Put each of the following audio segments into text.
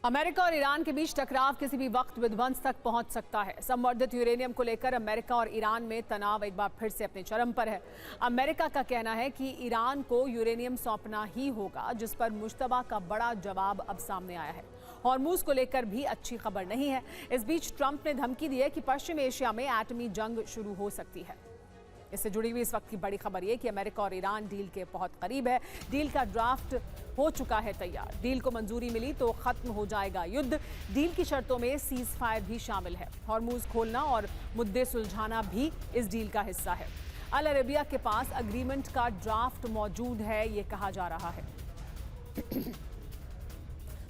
America और Iran के बीच टकराव किसी भी वक्त विध्वंस तक पहुंच सकता है। संवर्धित यूरेनियम को लेकर अमेरिका और ईरान में तनाव एक बार फिर से अपने चरम पर है। अमेरिका का कहना है कि ईरान को यूरेनियम सौंपना ही होगा, जिस पर मुश्तबा का बड़ा जवाब अब सामने आया है। हॉर्मूज को लेकर भी अच्छी खबर नहीं है। इस बीच ट्रंप ने धमकी दी है कि पश्चिम एशिया में एटमी जंग शुरू हो सकती है। इससे जुड़ी हुई इस वक्त की बड़ी खबर यह कि अमेरिका और ईरान डील के बहुत करीब है। डील का ड्राफ्ट हो चुका है तैयार। डील को मंजूरी मिली तो खत्म हो जाएगा युद्ध। डील की शर्तों में सीज फायर भी शामिल है। हॉर्मूज खोलना और मुद्दे सुलझाना भी इस डील का हिस्सा है। अल अरेबिया के पास अग्रीमेंट का ड्राफ्ट मौजूद है, ये कहा जा रहा है।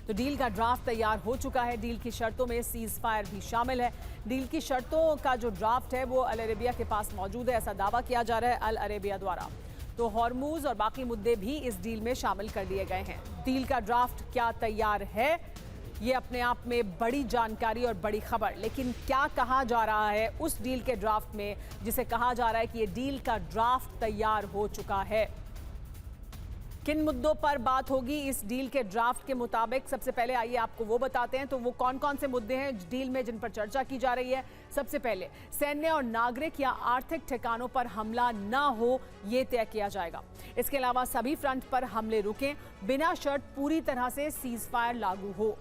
तो डील का ड्राफ्ट तैयार हो चुका है। डील की शर्तों में सीज फायर भी शामिल है। डील की शर्तों का जो ड्राफ्ट है वो अल अरेबिया के पास मौजूद है, ऐसा दावा किया जा रहा है अल अरेबिया द्वारा। तो हॉर्मूज और बाकी मुद्दे भी इस डील में शामिल कर लिए गए हैं। डील का ड्राफ्ट क्या तैयार है, ये अपने आप में बड़ी जानकारी और बड़ी खबर। लेकिन क्या कहा जा रहा है उस डील के ड्राफ्ट में, जिसे कहा जा रहा है कि ये डील का ड्राफ्ट तैयार हो चुका है? किन मुद्दों पर बात होगी इस डील के ड्राफ्ट के मुताबिक? सबसे पहले आइए आपको वो बताते हैं। तो वो कौन कौन से मुद्दे हैं डील में जिन पर चर्चा की जा रही है। सबसे पहले सैन्य और नागरिक या आर्थिक ठिकानों पर हमला ना हो, ये तय किया जाएगा। इसके अलावा सभी फ्रंट पर हमले रुकें, बिना शर्त पूरी तरह से सीज फायर लागू हो,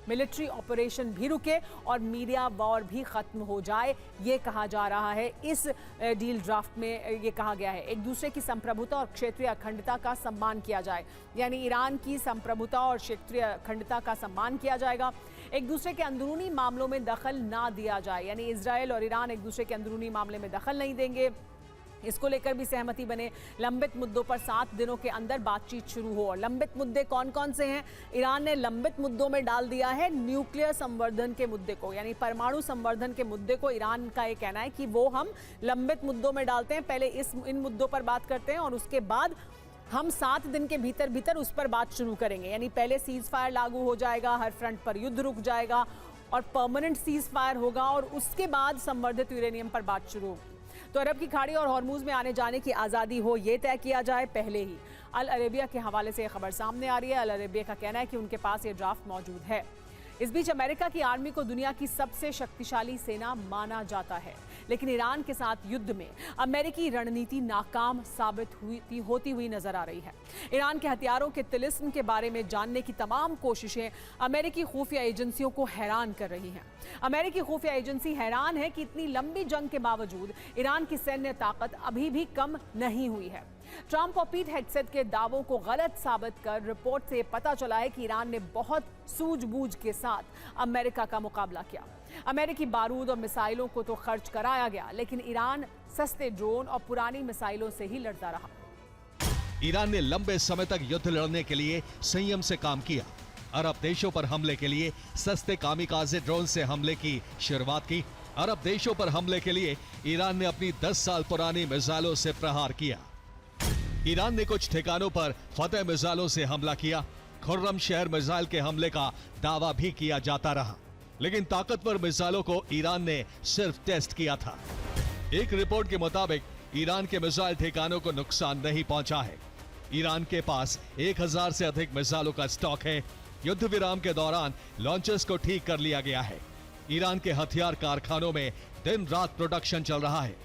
मिलिट्री ऑपरेशन भी रुके और मीडिया वॉर भी खत्म हो जाए, ये कहा जा रहा है। इस डील ड्राफ्ट में ये कहा गया है एक दूसरे की संप्रभुता और क्षेत्रीय अखंडता का सम्मान किया जाए। यानी ईरान की संप्रभुता और क्षेत्रीय अखंडता का सम्मान किया जाएगा। एक दूसरे के अंदरूनी मामलों में दखल ना दिया जाए, यानी इजराइल और ईरान एक दूसरे के अंदरूनी मामले में दखल नहीं देंगे। इसको लेकर भी सहमति बने। लंबित मुद्दों पर 7 दिनों के अंदर बातचीत शुरू हो। और लंबित मुद्दे कौन कौन से हैं? ईरान ने लंबित मुद्दों में डाल दिया है न्यूक्लियर संवर्धन के मुद्दे को, यानी परमाणु संवर्धन के मुद्दे को। ईरान का ये कहना है कि वो हम लंबित मुद्दों में डालते हैं, पहले इन मुद्दों पर बात करते हैं और उसके बाद हम 7 दिन के भीतर भीतर उस पर बात शुरू करेंगे। यानी पहले सीज फायर लागू हो जाएगा, हर फ्रंट पर युद्ध रुक जाएगा और परमानेंट सीज फायर होगा और उसके बाद संवर्धित यूरेनियम पर बात शुरू होगी। तो अरब की खाड़ी और हॉर्मूज में आने जाने की आज़ादी हो, ये तय किया जाए पहले ही। अल अरेबिया के हवाले से खबर सामने आ रही है। अल अरेबिया का कहना है कि उनके पास ये ड्राफ्ट मौजूद है। इस बीच अमेरिका की आर्मी को दुनिया की सबसे शक्तिशाली सेना माना जाता है, लेकिन ईरान के साथ युद्ध में अमेरिकी रणनीति नाकाम साबित होती हुई नजर आ रही है। ईरान के हथियारों के तिलिस्म के बारे में जानने की तमाम कोशिशें अमेरिकी खुफिया एजेंसियों को हैरान कर रही हैं। अमेरिकी खुफिया एजेंसी हैरान है कि इतनी लंबी जंग के बावजूद ईरान की सैन्य ताकत अभी भी कम नहीं हुई है। ट्रंप और पीट हेग्सेथ के दावों को गलत साबित कर रिपोर्ट से पता चला है कि ईरान ने बहुत सूझबूझ के साथ अमेरिका का मुकाबला किया। अमेरिकी बारूद और मिसाइलों को तो खर्च कराया गया, लेकिन ईरान सस्ते ड्रोन और पुरानी मिसाइलों से ही लड़ता रहा। ईरान ने लंबे समय तक युद्ध लड़ने के लिए संयम से काम किया। अरब देशों पर हमले के लिए सस्ते कामिकाज़े ड्रोन से हमले की शुरुआत की। अरब देशों पर हमले के लिए ईरान ने अपनी 10 साल पुरानी मिसाइलों से प्रहार किया। ईरान ने कुछ ठिकानों पर फतेह मिसाइलों से हमला किया। खुर्रम शहर मिसाइल के हमले का दावा भी किया जाता रहा, लेकिन ताकतवर मिसाइलों को ईरान ने सिर्फ टेस्ट किया था। एक रिपोर्ट के मुताबिक ईरान के मिसाइल ठिकानों को नुकसान नहीं पहुंचा है। ईरान के पास 1000 से अधिक मिसाइलों का स्टॉक है। युद्ध विराम के दौरान लॉन्चर्स को ठीक कर लिया गया है। ईरान के हथियार कारखानों में दिन रात प्रोडक्शन चल रहा है।